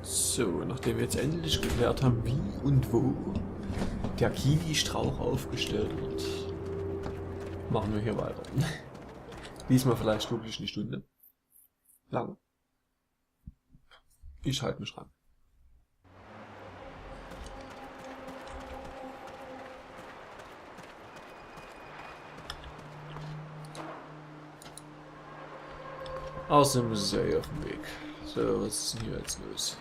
So, nachdem wir jetzt endlich geklärt haben, wie und wo der Kiwi-Strauch aufgestellt wird, machen wir hier weiter. Diesmal vielleicht wirklich eine Stunde lang. Ich halte mich ran. Außerdem ist es ja hier auf dem Weg. So, was ist denn hier jetzt los?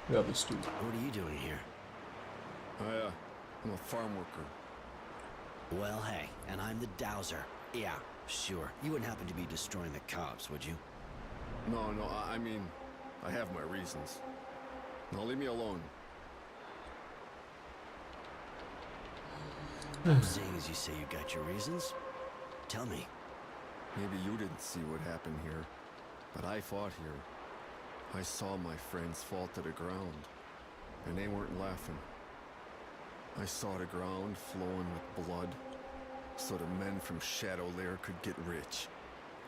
Wer bist du? What are you doing here? I'm a farm worker. Well, hey, and I'm the dowser. Yeah, sure. You wouldn't happen to be destroying the cops, would you? No, I mean, I have my reasons. Now leave me alone. Seeing as you say you got your reasons, tell me. Maybe you didn't see what happened here, but I fought here. I saw my friends fall to the ground, and they weren't laughing. I saw the ground flowing with blood, so the men from Shadow Lair could get rich.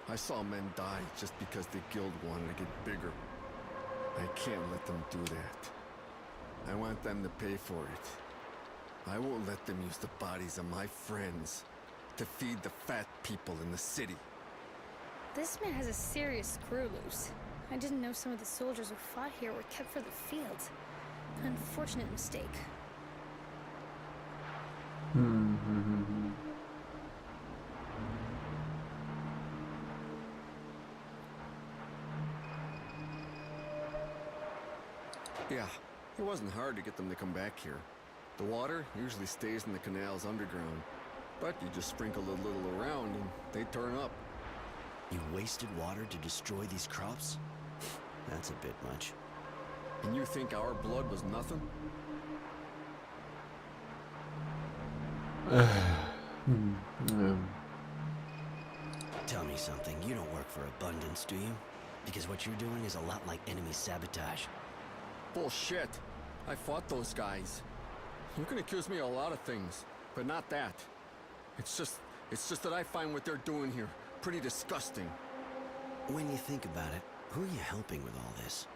I saw men die just because the guild wanted to get bigger. I can't let them do that. I want them to pay for it. I won't let them use the bodies of my friends to feed the fat people in the city. This man has a serious screw loose. I didn't know some of the soldiers who fought here were kept for the fields. An unfortunate mistake. Yeah, it wasn't hard to get them to come back here. The water usually stays in the canals underground, but you just sprinkle a little around and they turn up. You wasted water to destroy these crops? That's a bit much. And you think our blood was nothing? Tell me something. You don't work for Abundance, do you? Because what you're doing is a lot like enemy sabotage. Bullshit. I fought those guys. You can accuse me of a lot of things, but not that. It's just that I find what they're doing here pretty disgusting. When you think about it, who are you helping with all this?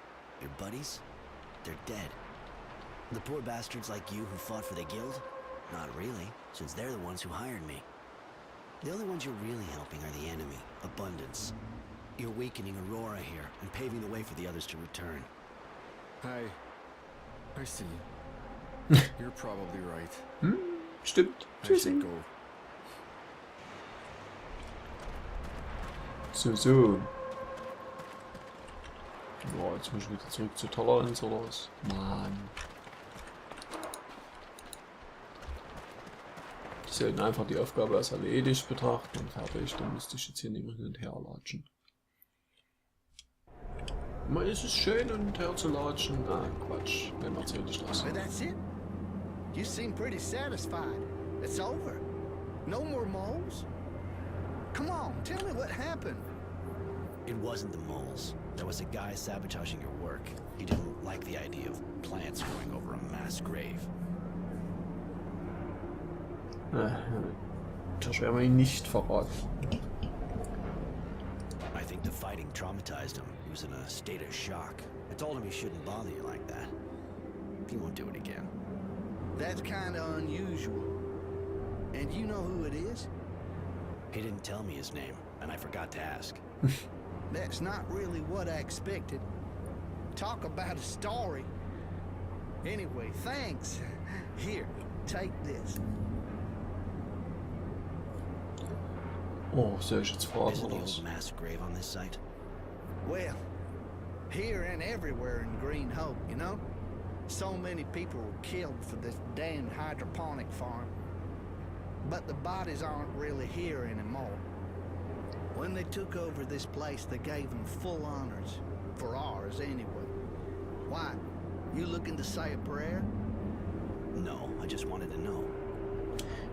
Your buddies? They're dead. The poor bastards like you who fought for the guild? Not really, since they're the ones who hired me. The only ones you're really helping are the enemy, Abundance. You're weakening Aurora here and paving the way for the others to return. I see. You're probably right. Stimmt. I should go. So. Boah, jetzt muss ich wieder zurück zu Toleranz oder was? Mann. Die sollten einfach die Aufgabe als erledigt betrachten und fertig. Dann müsste ich jetzt hier nicht mehr hin und her latschen. Immer ist es schön, hin und her zu latschen. Ah, Quatsch. Wem erzähl ich das? But that's it? You seem pretty satisfied. It's over. No more moles? Come on, tell me what happened. It wasn't the moles. There was a guy sabotaging your work. He didn't like the idea of plants growing over a mass grave. Das werden wir ihn nicht verraten. I think the fighting traumatized him. He was in a state of shock. I told him he shouldn't bother you like that. He won't do it again. That's kind of unusual. And you know who it is? He didn't tell me his name, and I forgot to ask. That's not really what I expected. Talk about a story. Anyway, thanks. Here, take this. Oh, soll ich jetzt fragen Isn't the oder was? old mass grave on this site? Well, here and everywhere in Green Hope, you know? So many people were killed for this damn hydroponic farm. But the bodies aren't really here anymore. When they took over this place, they gave them full honors. For ours, anyway. Why? You looking to say a prayer? No, I just wanted to know.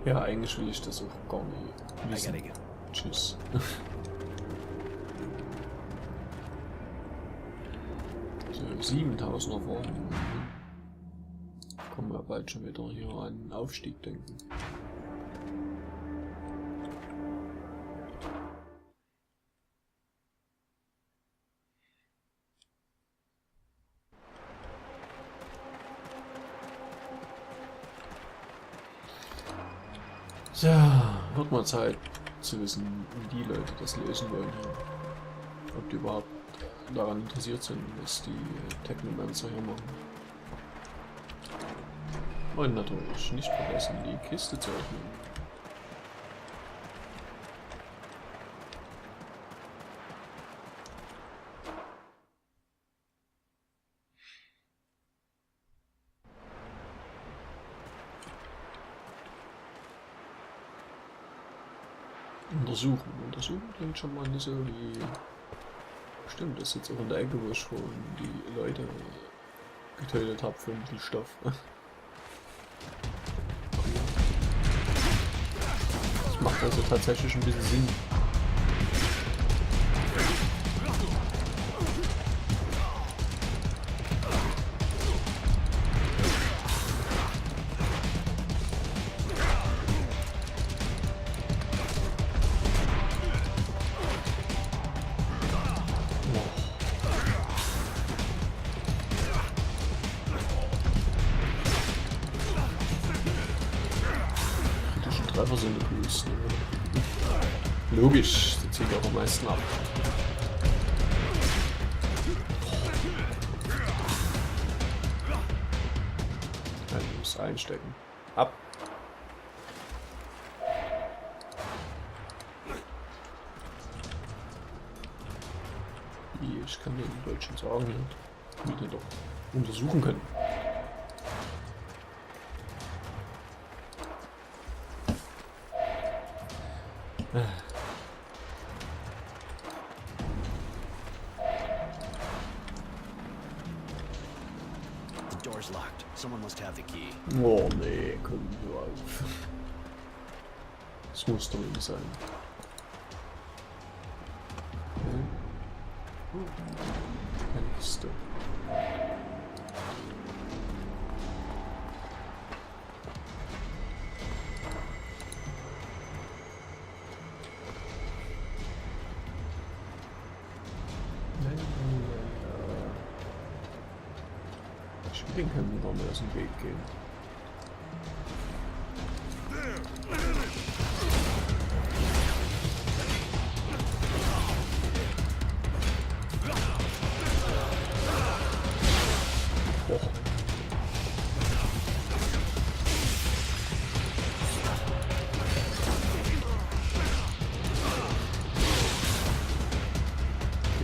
Ja, eigentlich will ich das auch gar nicht I wissen. gotta go. Tschüss. So, 7000 Erfahrung. Kommen wir bald schon wieder hier an den Aufstieg denken. So, wird mal Zeit zu wissen, wie die Leute das lösen wollen hier. Ob die überhaupt daran interessiert sind, was die Technomancer hier machen. Und natürlich nicht vergessen, die Kiste zu öffnen. Untersuchen klingt schon mal nicht so wie... Stimmt, das ist jetzt auch in der Ecke, wo ich schon die Leute getötet habe für den Stoff. Das macht also tatsächlich ein bisschen Sinn. Treffer sind die coolsten. Logisch, die zieht auch am meisten ab. Ich muss einstecken. Ab! Ich kann den Deutschen sagen, wie die doch untersuchen können. The door's locked. Someone must have the key. Oh nee, komm nur auf. Das muss doch nicht sein. Keine Kiste. Den können wir mal aus dem Weg gehen. Oh.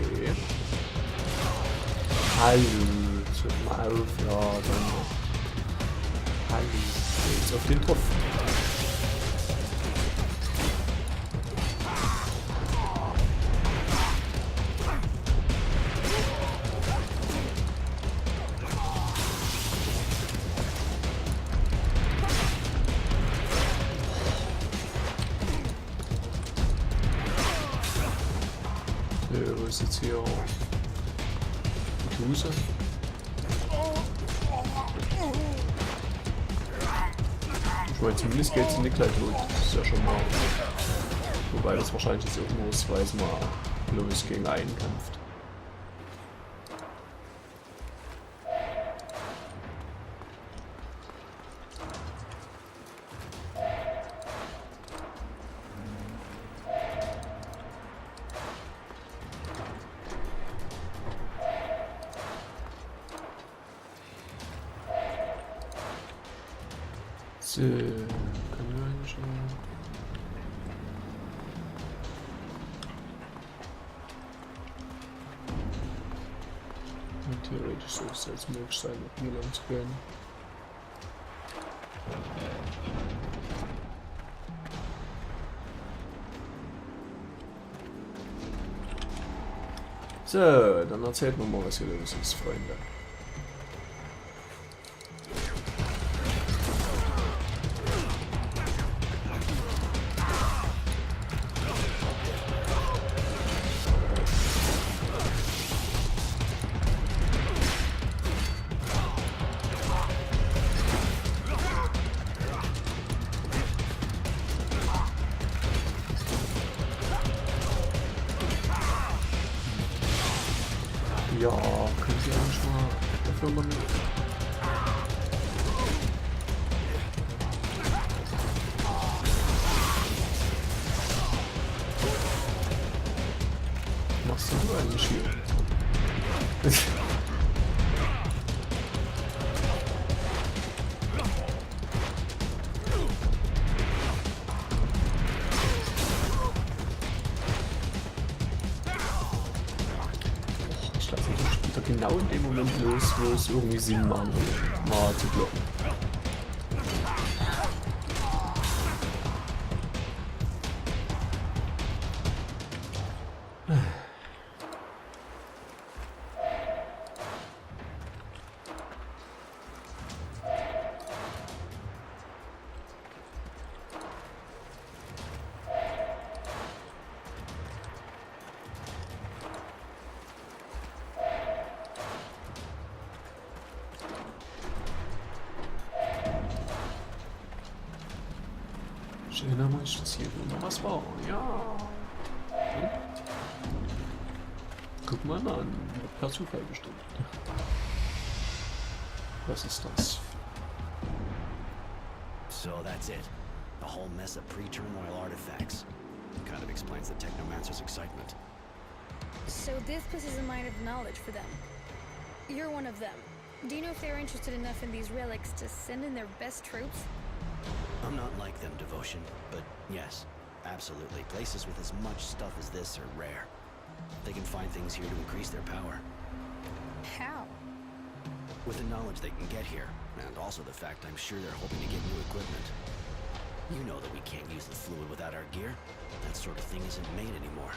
Okay. Hallo. Mal auf, ja, dann. Hallo. Jetzt auf den Topf. Wo ist jetzt hier die Huse? Ich meine, zumindest geht es nicht gleich tot. Das ist ja schon mal. Wobei das wahrscheinlich jetzt irgendwo ist, weil es mal bloß gegen einen kämpft. So, können wir eigentlich schon... Theoretisch sollte es jetzt möglich sein, mit mir lang zu gehen. So, dann erzählt mir mal, was hier los ist, Freunde. Ja, können Sie eigentlich mal dafür mal... eigentlich hier? Ich lasse das Spiel genau in dem Moment los, wo es irgendwie Sinn machen würde, mal zu blocken. Ich erinnere mich, dass hier noch was war. Ja. Hm? Guck mal an. Per Zufall bestimmt. Was ist das? So that's it. A whole mess of pre-turmoil artifacts. Kind of explains the Technomancer's excitement. So this places a mine of knowledge for them. You're one of them. Do you know if they're interested enough in these relics to send in their best troops? I'm not like them, Devotion, but yes, absolutely. Places with as much stuff as this are rare. They can find things here to increase their power. How? With the knowledge they can get here, and also the fact I'm sure they're hoping to get new equipment. You know that we can't use the fluid without our gear. That sort of thing isn't made anymore.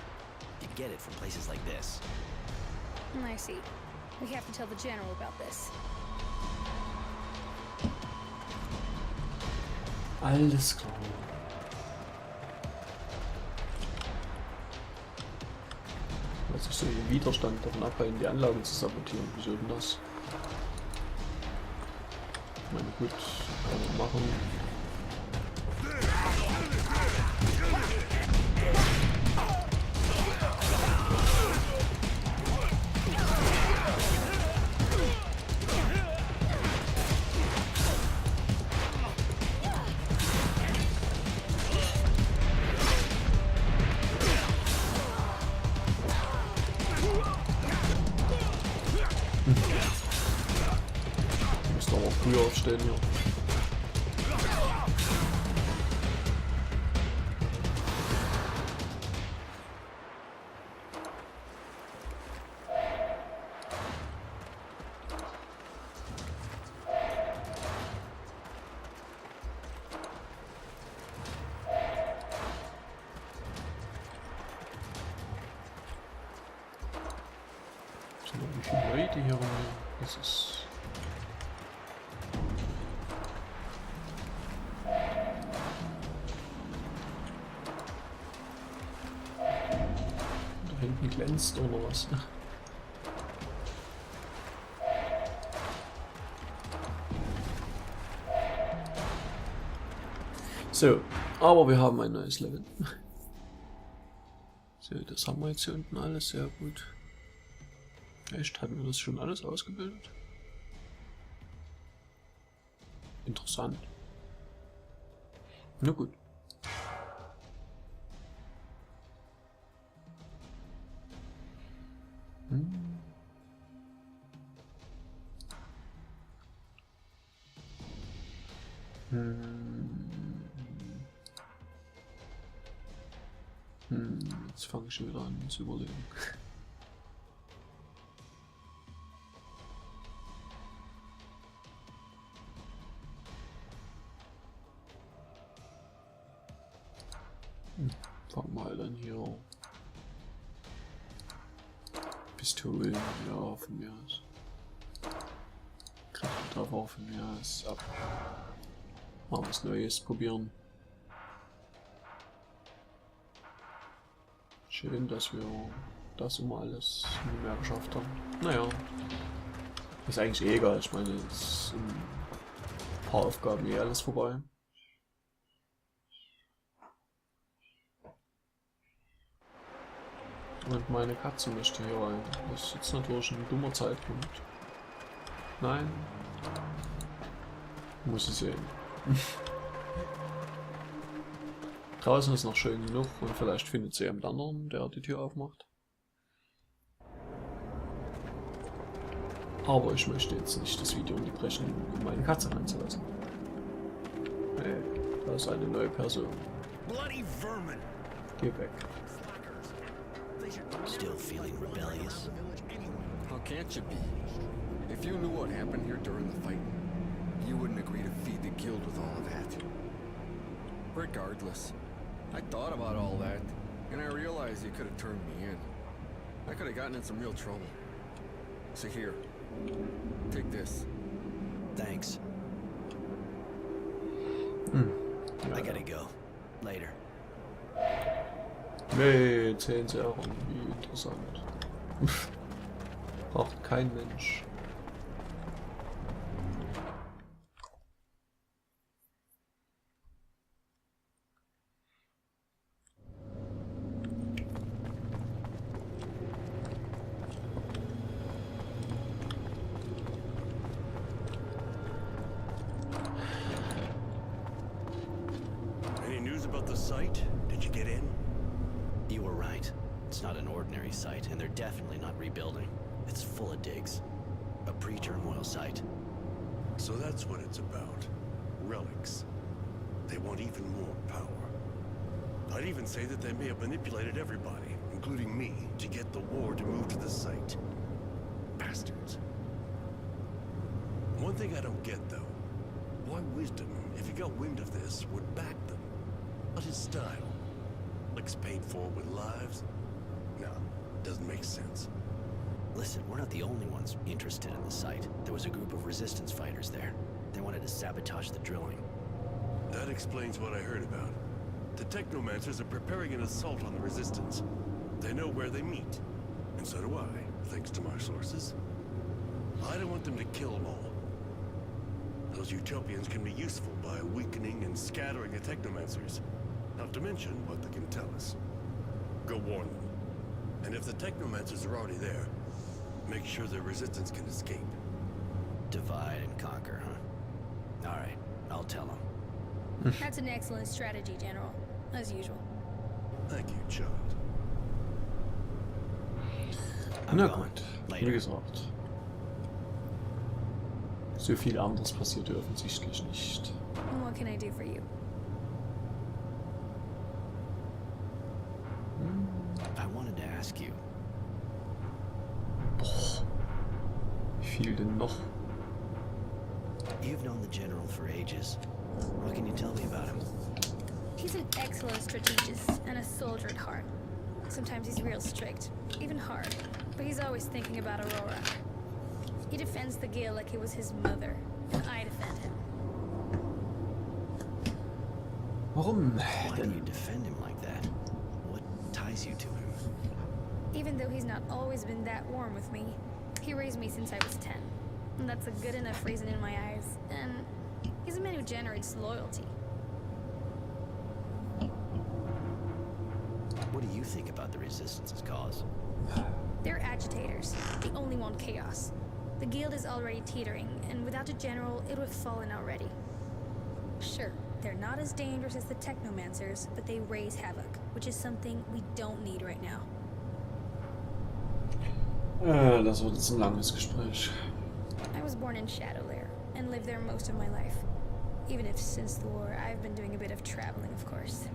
You get it from places like this. I see. We have to tell the general about this. Alles klar. Was ist so ein Widerstand davon abhalten, die Anlage zu sabotieren? Wieso denn das? Ich meine, gut, kann man machen. Früher aufstellen, ja. Sind noch wie viele Leute hier rum? Das ist... hinten glänzt oder was. So, aber wir haben ein neues Level. So, das haben wir jetzt hier unten alles, sehr gut. Echt, hatten wir das schon alles ausgebildet? Interessant. Na gut. Jetzt fange ich schon wieder an zu überlegen. Fangen wir halt an hier. Pistolen, ja, von mir aus. Kräftetreffer von mir aus ab. Mal was Neues probieren. Schön, dass wir das immer alles mehr geschafft haben. Naja, ist eigentlich eh egal. Ich meine, es ist in ein paar Aufgaben eh alles vorbei. Und meine Katze möchte hier rein. Das ist jetzt natürlich ein dummer Zeitpunkt. Nein. Muss ich sehen. Draußen ist noch schön genug und vielleicht findet sie jemand anderen, der die Tür aufmacht. Aber ich möchte jetzt nicht das Video unterbrechen, um meine Katze reinzulassen. Hey, da ist eine neue Person. Bloody vermin! Geh weg. Still feeling rebellious? How can't you be? If you knew what happened here during the fight, you wouldn't agree to feed the guild with all of that. Regardless, I thought about all that, and I realized you could have turned me in. I could have gotten in some real trouble. So here, take this. Thanks. I gotta go. Later. Nee, 10 Serien, wie interessant. Braucht kein Mensch. Any news about the site? Did you get in? You were right. It's not an ordinary site, and they're definitely not rebuilding. It's full of digs. A pre-turmoil site. So that's what it's about. Relics. They want even more power. I'd even say that they may have manipulated everybody, including me, to get the war to move to the site. Bastards. One thing I don't get, though. Why Wisdom, if he got wind of this, would back them? Not his style. Licks paid for with lives? No, doesn't make sense. Listen, we're not the only ones interested in the site. There was a group of resistance fighters there. They wanted to sabotage the drilling. That explains what I heard about. The Technomancers are preparing an assault on the Resistance. They know where they meet. And so do I, thanks to my sources. I don't want them to kill them all. Those Utopians can be useful by weakening and scattering the Technomancers. Not to mention what they can tell us. Go warn them. And if the Technomancers are already there, make sure the Resistance can escape. Divide and conquer, huh? All right, I'll tell them. That's an excellent strategy, General. As usual. Thank you, child. I'm Na going. gut, wie Later. gesagt. So viel anderes passiert ja offensichtlich nicht. And what can I do for you? I wanted to ask you. Boah. Wie viel denn noch? You've known the General for ages. What can you tell me about him? He's an excellent strategist and a soldier at heart. Sometimes he's real strict, even hard, but he's always thinking about Aurora. He defends the Guild like it was his mother, and I defend him. Warum Why do you denn? defend him like that? What ties you to him? Even though he's not always been that warm with me, he raised me since I was 10. And that's a good enough reason in my eyes, and he's a man who generates loyalty. What do you think about the Resistance's cause? They're agitators. They only want chaos. The Guild is already teetering, and without a general, it would have fallen already. Sure, they're not as dangerous as the Technomancers, but they raise havoc, which is something we don't need right now. Das wird jetzt ein langes Gespräch. I was born in Shadowlair, and lived there most of my life. Even if since the war, I've been doing a bit of traveling, of course.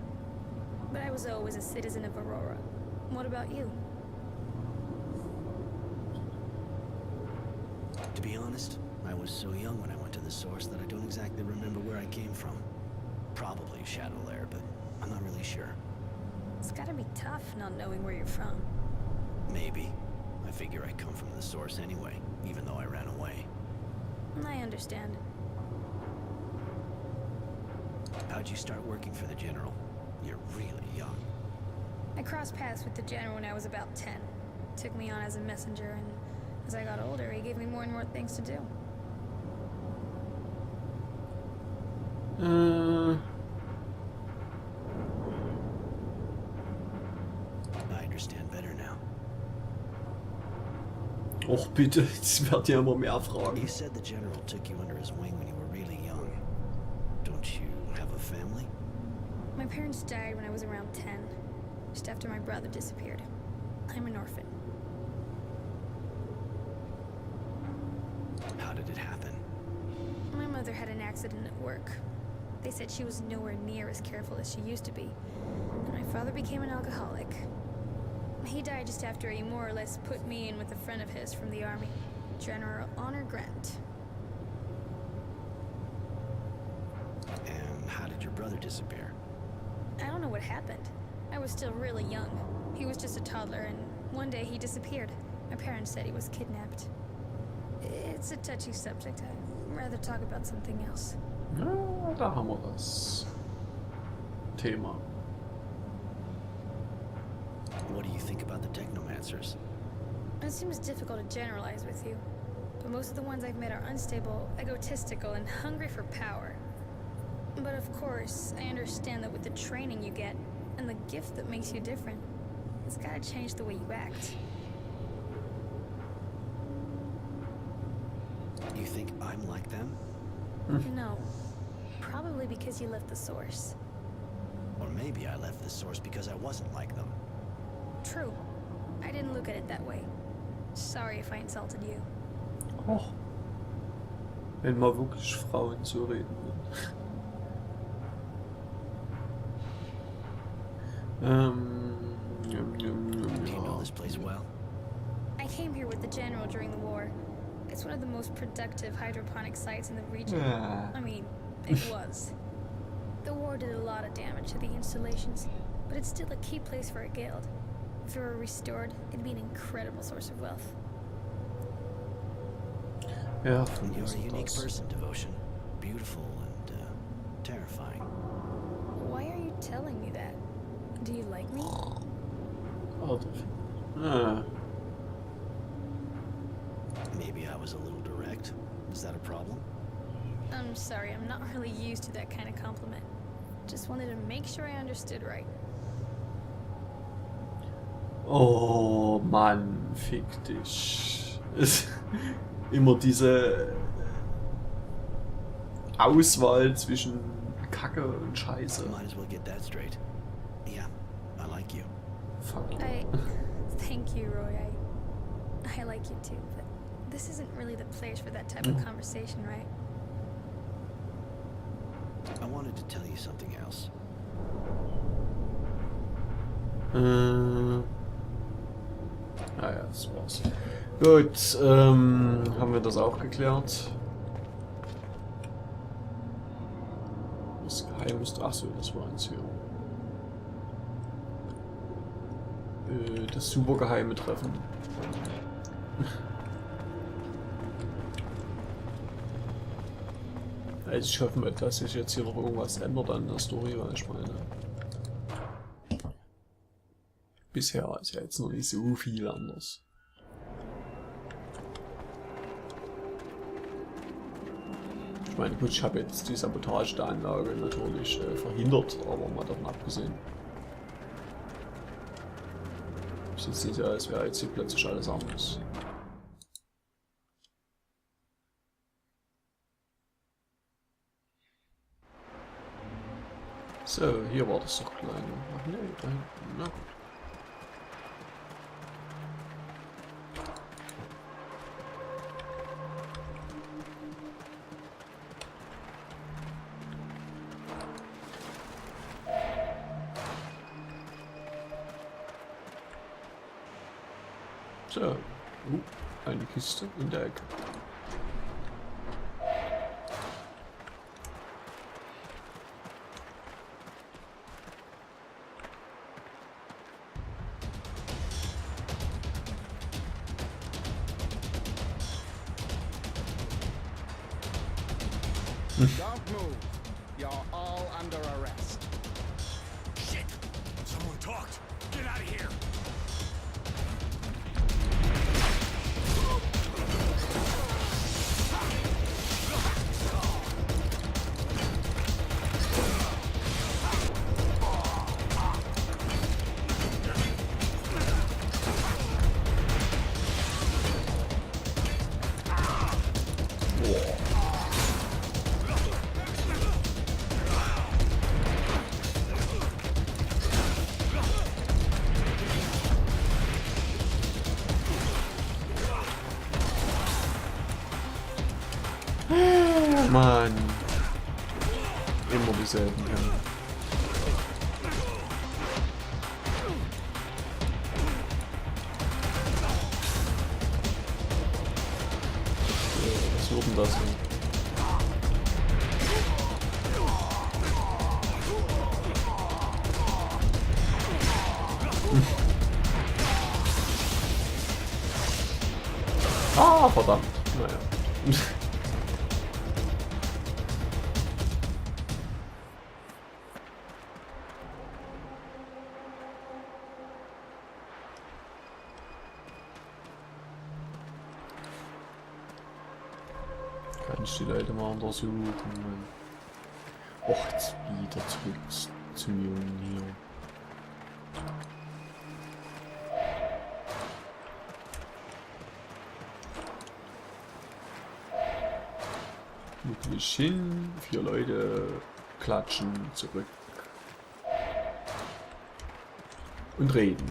But I was always a citizen of Aurora. What about you? To be honest, I was so young when I went to the source that I don't exactly remember where I came from. Probably Shadowlair, but I'm not really sure. It's gotta be tough not knowing where you're from. Maybe. I figure I come from the source anyway, even though I ran away. I understand. How'd you start working for the General? You're really young. I crossed paths with the General when I was about 10. Took me on as a messenger, and as I got older, he gave me more and more things to do. I understand better now. Och bitte, jetzt wird ja immer mehr Fragen. You said the General took you under his wing when you were really young. Don't you have a family? My parents died when I was around 10, just after my brother disappeared. I'm an orphan. How did it happen? My mother had an accident at work. They said she was nowhere near as careful as she used to be. And my father became an alcoholic. He died just after he more or less put me in with a friend of his from the army, General Honor Grant. And how did your brother disappear? I don't know what happened. I was still really young. He was just a toddler, and one day he disappeared. My parents said he was kidnapped. It's a touchy subject. I'd rather talk about something else. Ja, da haben wir das Thema. What do you think about the technomancers? It seems difficult to generalize with you, but most of the ones I've met are unstable, egotistical, and hungry for power. But of course, I understand that with the training you get, and the gift that makes you different, it's gotta change the way you act. You think I'm like them? No. Probably because you left the source. Or maybe I left the source because I wasn't like them. True. I didn't look at it that way. Sorry if I insulted you. Och, wenn mal wirklich Frauen so reden würden. Do you know this place well? I came here with the general during the war. It's one of the most productive hydroponic sites in the region. Yeah. I mean, it was. The war did a lot of damage to the installations, but it's still a key place for a guild. If it were restored, it'd be an incredible source of wealth. Ja, von You're mir a unique aus. person, Devotion. Beautiful and terrifying. Why are you telling me that? Do you like me? Ah, Maybe I was a little direct. Is that a problem? I'm sorry, I'm not really used to that kind of compliment. Just wanted to make sure I understood right. oh Mann, fick dich. Immer diese Auswahl zwischen Kacke und Scheiße. Might as well get that straight. Yeah, I like you. Fuck you. Thank you, Roy. I like you too, but this isn't really the place for that type of conversation, right? I wanted to tell you something else. Naja, das war's. Gut, haben wir das auch geklärt. Das Geheim ist. Achso, das war eins hier. Das super geheime Treffen. Also ich hoffe mal, dass sich jetzt hier noch irgendwas ändert an der Story, weil ich meine, bisher ist ja jetzt noch nicht so viel anders. Ich meine, gut, ich habe jetzt die Sabotage der Anlage natürlich verhindert, aber mal davon abgesehen. Es ist nicht so, als wäre jetzt hier plötzlich alles anders. So, hier war das doch kleine. Ach nee, da hinten. Na gut. So, eine Kiste in der Ecke. Don't move. You're all under arrest. Shit! Someone talked! Get out of here! Mann. Immer dieselben Kämpfe. Was wird denn das denn? Ah, verdammt. Naja. Kann ich die Leute mal untersuchen? Och, jetzt wieder zurück zum Jungen hier. Wirklich hin, 4 Leute klatschen zurück und reden.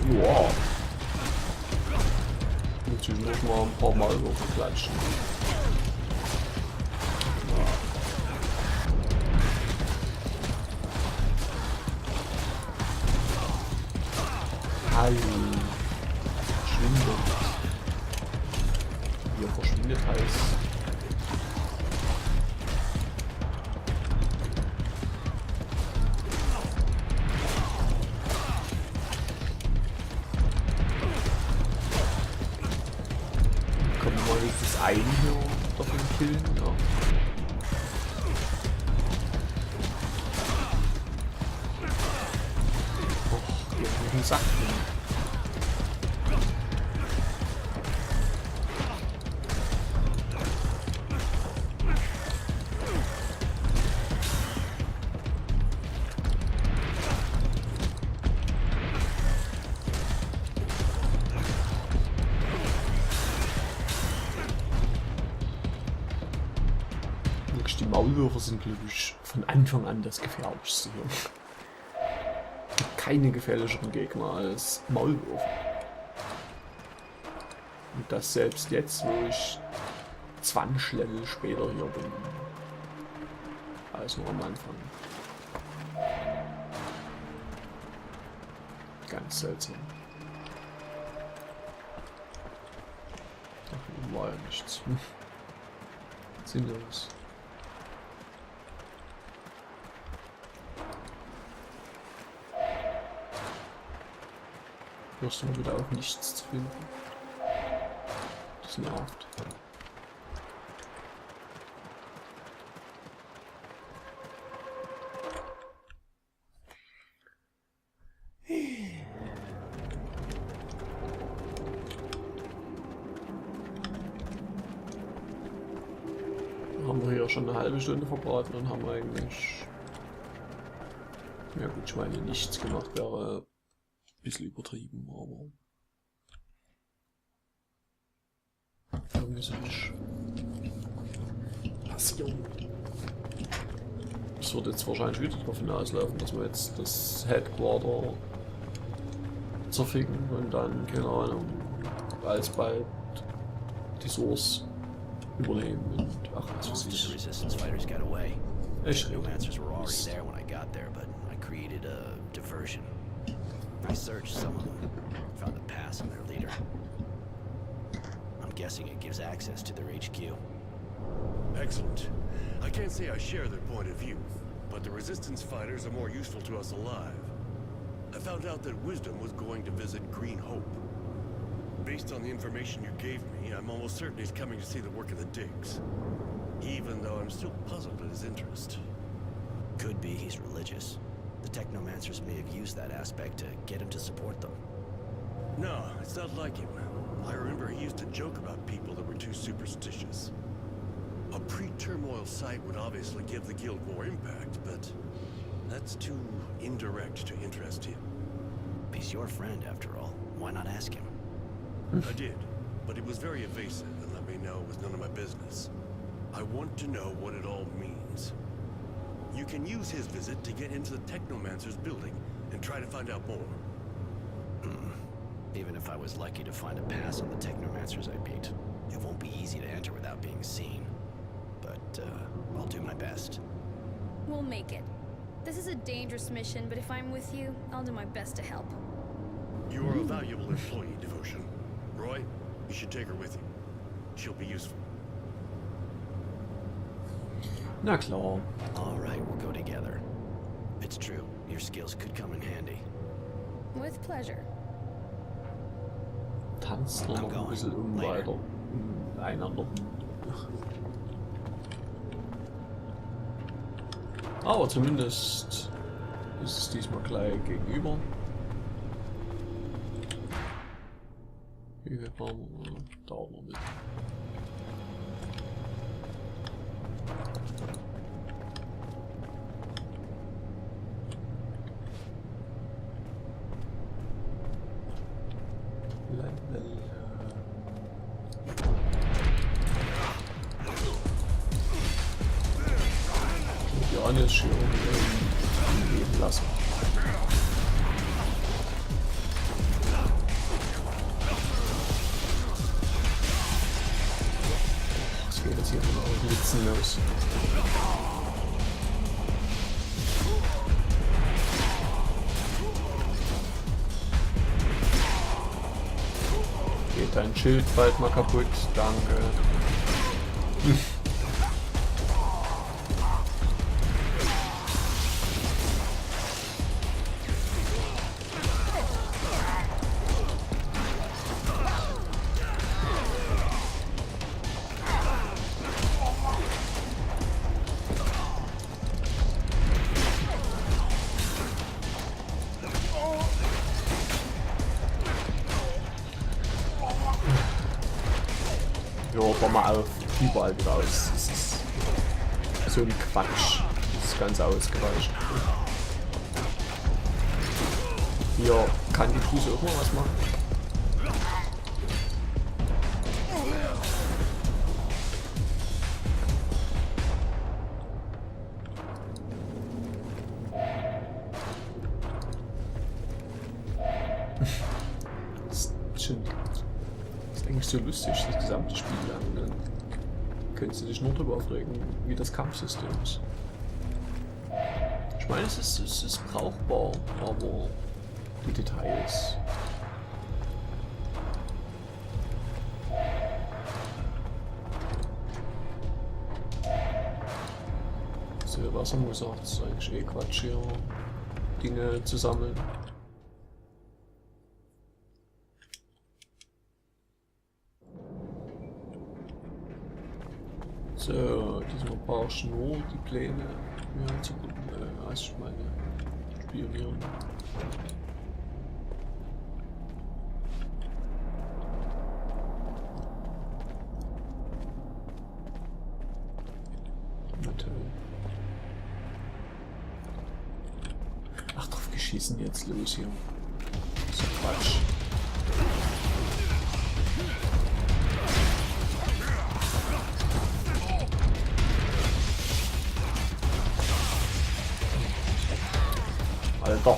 Wow. Natürlich mal ein paar Mal so klatschen. Hallo. Verschwindet. Hier verschwindet heiß. Können wir mal das eine hier davon killen? Ja. Och, hier ist ein Sack drin. Die Maulwürfe sind, glaube ich, von Anfang an das gefährlichste hier. Es gibt keine gefährlicheren Gegner als Maulwürfe. Und das selbst jetzt, wo ich 20 Level später hier bin. Als nur am Anfang. Ganz seltsam. Ach, war ja nichts. Sinnlos. Wirst du mal wieder auch nichts zu finden. Das nervt. Haben wir hier schon eine halbe Stunde verbraten und haben eigentlich, ja gut, ich meine, nichts gemacht wäre bisschen übertrieben, aber irgendwie so nicht passieren. Es wird jetzt wahrscheinlich wieder darauf hinauslaufen, dass wir jetzt das Headquarter zerficken und dann, keine Ahnung, alsbald die Source übernehmen und ach, was weiß ich. The resistance fighters got away. Ich Technomancers were already there when I got there, but I created a diversion. I searched some of them, found a pass on their leader. I'm guessing it gives access to their HQ. Excellent. I can't say I share their point of view, but the Resistance fighters are more useful to us alive. I found out that Wisdom was going to visit Green Hope. Based on the information you gave me, I'm almost certain he's coming to see the work of the digs. Even though I'm still puzzled at his interest. Could be he's religious. The Technomancers may have used that aspect to get him to support them. No, it's not like him. I remember he used to joke about people that were too superstitious. A pre-turmoil site would obviously give the guild more impact, but that's too indirect to interest him. He's your friend, after all. Why not ask him? I did, but he was very evasive and let me know it was none of my business. I want to know what it all means. You can use his visit to get into the Technomancer's building and try to find out more. Even if I was lucky to find a pass on the Technomancers I beat. It won't be easy to enter without being seen, but I'll do my best. We'll make it. This is a dangerous mission, but if I'm with you, I'll do my best to help. You are a valuable employee, Devotion. Roy, you should take her with you. She'll be useful. Na klar. All right, we'll go together. It's true, your skills could come in handy. With pleasure. Tanzt nur noch ein bisschen weiter einander. Aber zumindest ist es diesmal gleich gegenüber. Hier fahren wir da noch mit. Die eine ist schön leben lassen. Was geht jetzt hier von euch Blitzen los? Geht dein Schild bald mal kaputt, danke. Jo, komm mal auf, überall wieder aus. Das ist so ein Quatsch. Das Ganze ausgeweicht. Hier kann die Füße auch mal was machen. Das ist schon. Das ist eigentlich so lustig, das gesamte Spiel lang. Dann könntest du dich nur darüber aufregen, wie das Kampfsystem ist. Ich meine, es ist brauchbar, aber die Details. So, was haben wir gesagt? Das ist eigentlich eh Quatsch hier, Dinge zu sammeln. So, diesmal brauche ich nur die Pläne mir anzugucken, als ich meine Spionieren. Ach, drauf geschießen jetzt los hier. So Quatsch. Alter.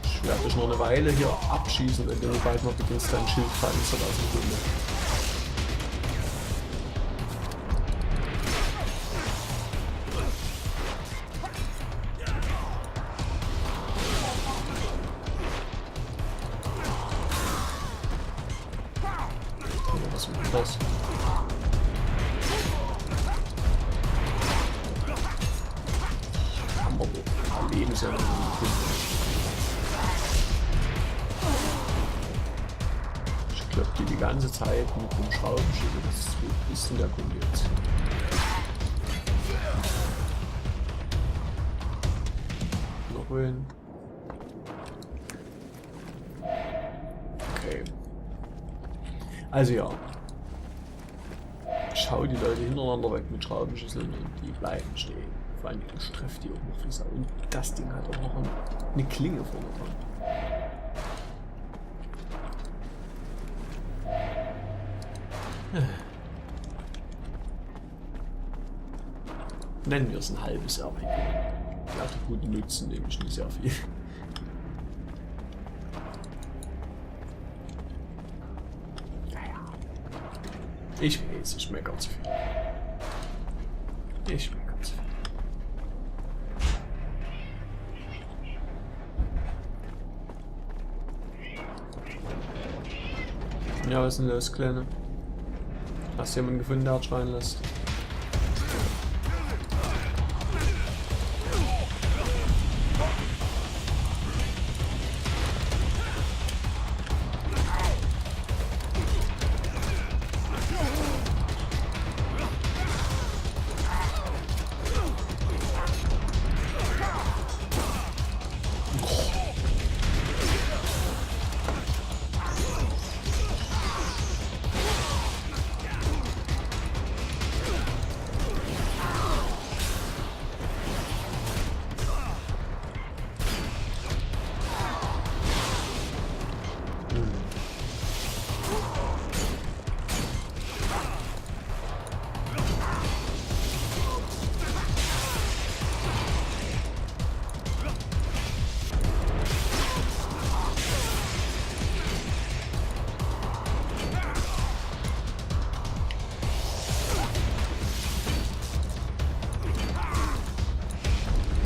Ich werde dich noch eine Weile hier abschießen, wenn du bald mal beginnst, dein Schild fallen zu lassen. Was ist das? Haben wir wohl Lebensjahre gefunden. Ich glaube, die ganze Zeit mit dem Schraubenschild. Was ist denn der Kunde jetzt? Noch wohin? Okay. Also ja. Schau die Leute hintereinander weg mit Schraubenschüsseln und die bleiben stehen. Vor allem ich treffe die auch noch wie Sau. Und das Ding hat auch noch eine Klinge vorne dran. Nennen wir es ein halbes RPG. Die Attribute nutzen nämlich nicht sehr viel. Ich weiß, ich meckere zu viel. Ich meckere zu viel. Ja, was ist denn los, Kleine? Hast du jemanden gefunden, der hat schreien lässt?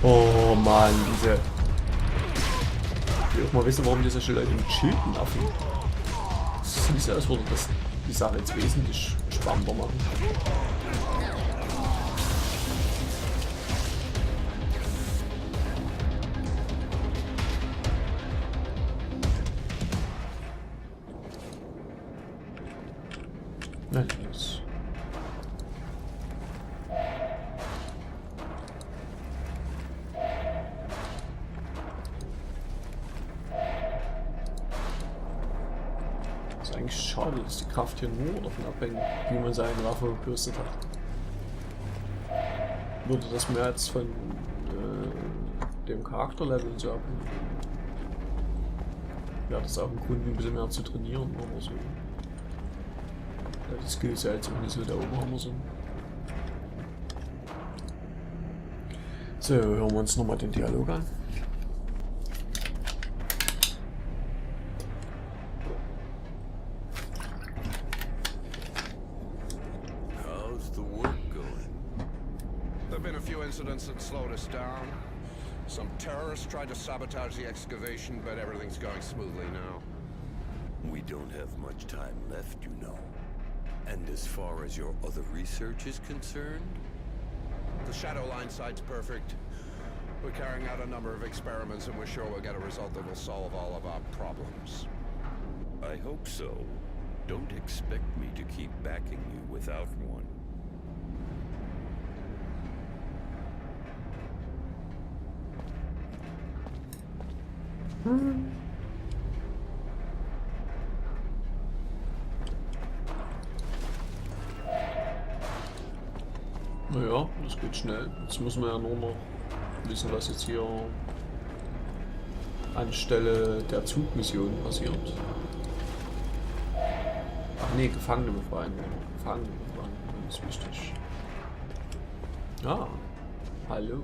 Oh Mann, diese... Ich will auch mal wissen, warum diese Leute mit Schilden affen. Das sieht nicht so aus, würde das die Sache jetzt wesentlich spannender machen. Na los. Ist eigentlich schade, dass die Kraft hier nur davon abhängt, wie man seine Waffe gebürstet hat. Würde das mehr als von dem Charakterlevel so abhängen? Wäre das auch ein Grund, ein bisschen mehr zu trainieren oder so? Da die Skills ja jetzt auch nicht so da oben haben sind. So, hören wir uns nochmal den Dialog an. How's the work going? There've been a few incidents that slowed us down. Some terrorists tried to sabotage the excavation, but everything's going smoothly now. We don't have much time left, you know. And as far as your other research is concerned? The shadow line site's perfect. We're carrying out a number of experiments and we're sure we'll get a result that will solve all of our problems. I hope so. Don't expect me to keep backing you without one. Naja, das geht schnell. Jetzt müssen wir ja nur noch wissen, was jetzt hier anstelle der Zugmission passiert. Ach nee, Gefangene befreien. Gefangene befreien, das ist wichtig. Ah, hallo.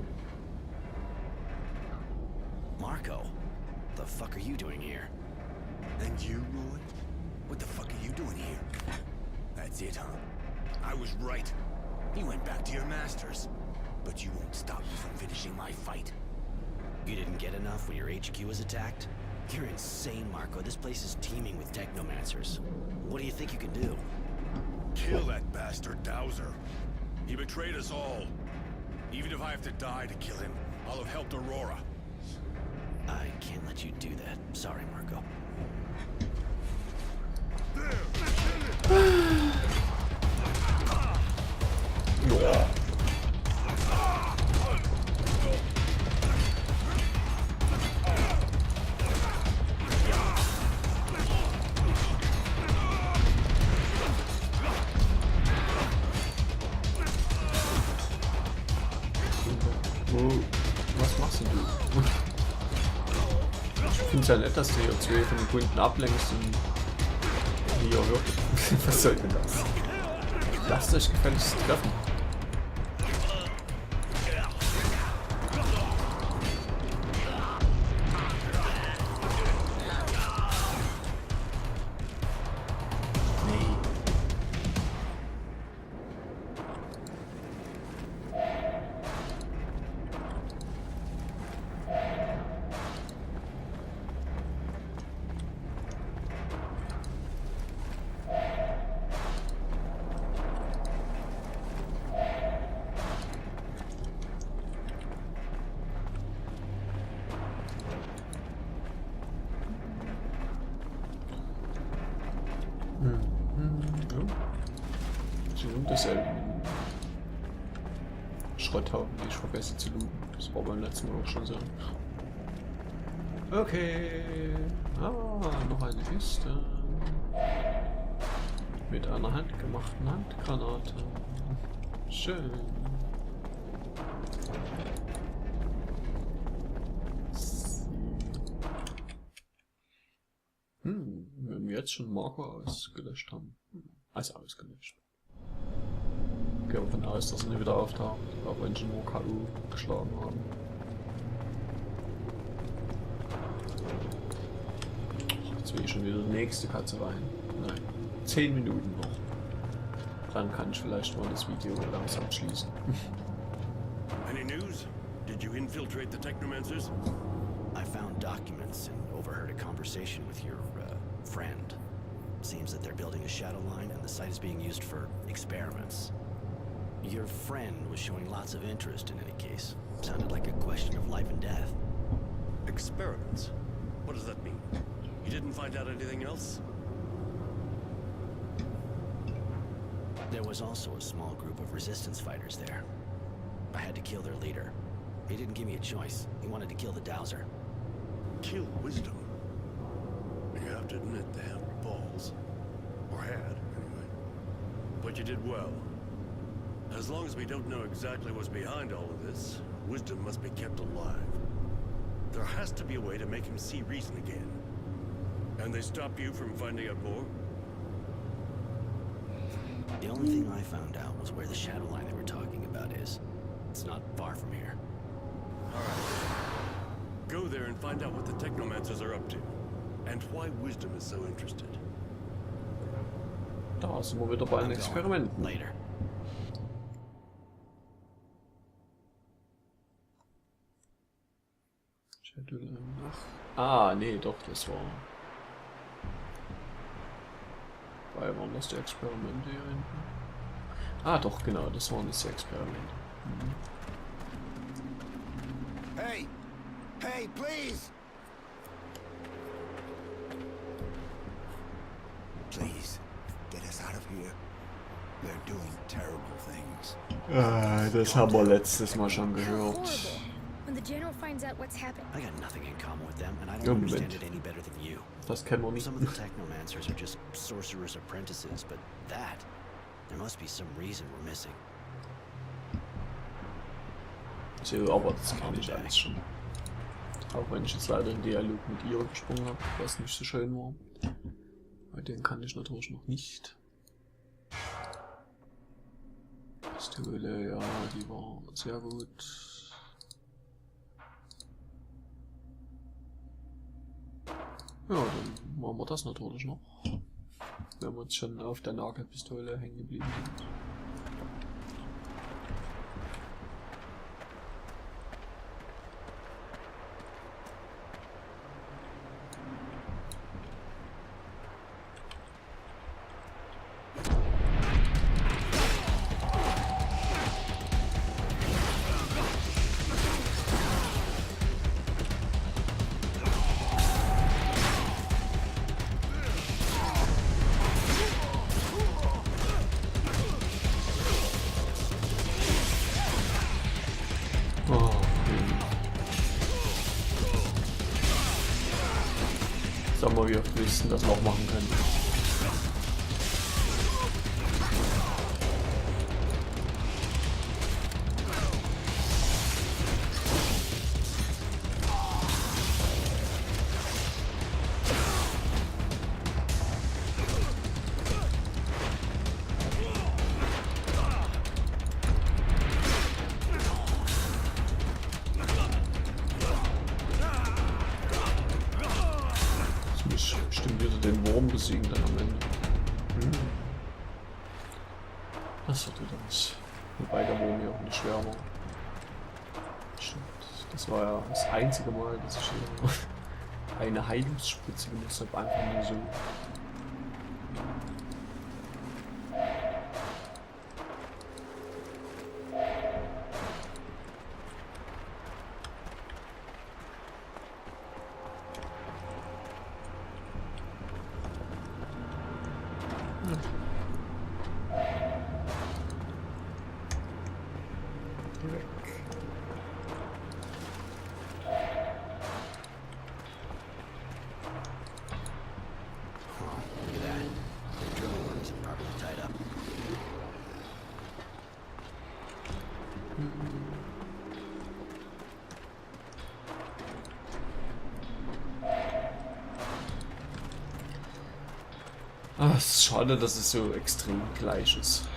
Marco, the fuck are you doing here? And you, Roy? What the fuck are you doing here? That's it, huh? I was right. You went back to your masters. But you won't stop me from finishing my fight. You didn't get enough when your HQ was attacked? You're insane, Marco. This place is teeming with technomancers. What do you think you can do? Kill that bastard Dowser. He betrayed us all. Even if I have to die to kill him, I'll have helped Aurora. I can't let you do that. Sorry, Marco. Ja. Was machst denn du? Ich finde es ja nett, dass du hier zwei von den Kunden ablenkst und hier hört. Was soll denn das? Lasst euch gefälligst treffen. und dasselbe. Schrotthaufen, die ich vergesse zu looten. Das war beim letzten Mal auch schon so. Okay. Noch eine Kiste. Mit einer handgemachten Handgranate. Schön. Wenn wir jetzt schon Marker ausgelöscht haben. Also ausgelöscht. Ich gehe davon aus, dass sie nicht wieder auftauchen, auch wenn sie nur KU geschlagen haben. Jetzt will ich schon wieder die nächste Katze rein. Nein, 10 Minuten noch. Dann kann ich vielleicht mal das Video langsam schließen. Any news? Did you infiltrate the Technomancers? I found documents and overheard a conversation with your, friend. Seems that they're building a shadow line and the site is being used for experiments. Your friend was showing lots of interest in any case. Sounded like a question of life and death. Experiments? What does that mean? You didn't find out anything else? There was also a small group of resistance fighters there. I had to kill their leader. He didn't give me a choice. He wanted to kill the Dowser. Kill Wisdom? You have to admit they have balls. Or had, anyway. But you did well. As long as we don't know exactly what's behind all of this, Wisdom must be kept alive. There has to be a way to make him see reason again. And they stop you from finding out more? The only thing I found out was where the shadow line they were talking about is. It's not far from here. Alright. Go there and find out what the Technomancers are up to. And why Wisdom is so interested. Da sind wir wieder bei den Experimenten. Later. Nee, doch, das war... Waren das die Experimente hier hinten? Doch, genau, das waren jetzt die Experimente. Hey! Hey, please! Please, get us out of here. They're doing terrible things. Das haben wir letztes Mal schon gehört. When the general finds out what's happened. I got nothing in common with them, and I don't understand it any better than you. Das kennen wir nicht. Some of the Technomancers are just sorcerers' apprentices, but that... There must be some reason we're missing. So, aber das kenne ich alles schon. Auch wenn ich jetzt leider den Dialog mit ihr gesprungen habe, was nicht so schön war. Aber den kann ich natürlich noch nicht. Pistole, ja, die war sehr gut. Ja, dann machen wir das natürlich noch. Wenn wir jetzt schon auf der Nagelpistole hängen geblieben sind. Sag mal, wie oft wissen, das noch machen können. Bestimmt wieder den Wurm besiegen dann am Ende. Das wird wieder was. Wobei der Wurm ja auch nicht schwer war. Stimmt. Das war ja das einzige Mal, dass ich hier eine Heilungsspritze benutzt habe. Einfach nur so. Ah, es ist schade, dass es so extrem gleich ist.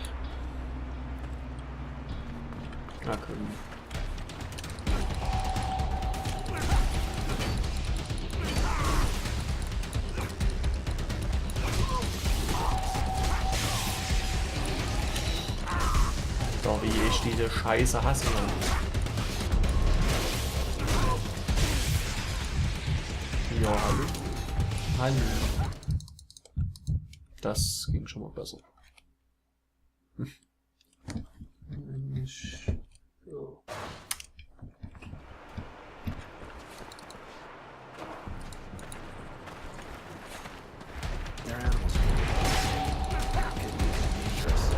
Na komm. Doch, wie ich diese Scheiße hasse. Ja, hallo. Hallo. Das ging schon mal besser. So. They're animals. Could be dangerous.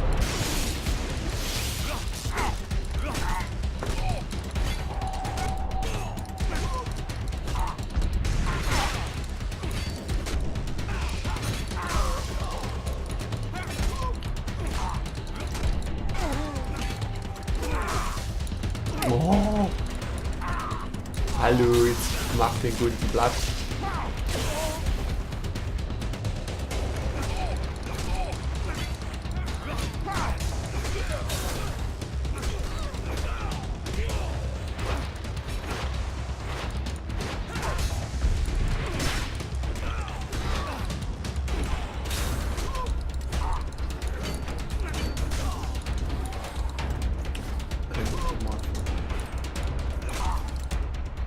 Oh. Hallo, jetzt mach den guten Blatt.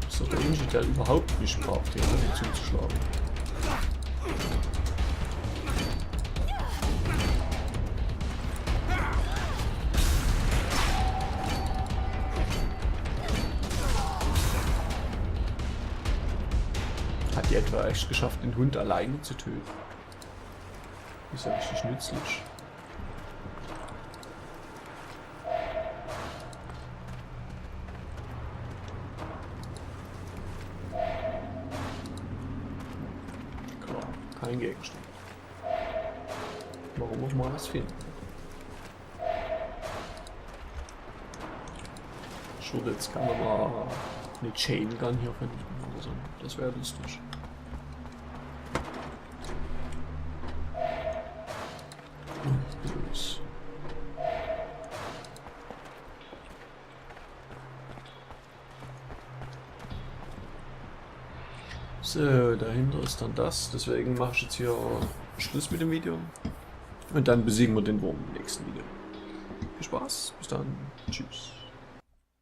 So, der Ingenieur überhaupt nicht braucht, den zuzuschlagen. Hat die etwa echt geschafft, den Hund alleine zu töten? Ist ja richtig nützlich. Klar, kein Gegenstand. Warum auch mal was finden? Ich würde jetzt gerne mal eine Chain Gun hier finden oder so. Das wäre lustig. Los. So, dahinter ist dann das. Deswegen mache ich jetzt hier Schluss mit dem Video. Und dann besiegen wir den Wurm im nächsten Video. Viel Spaß, bis dann. Tschüss.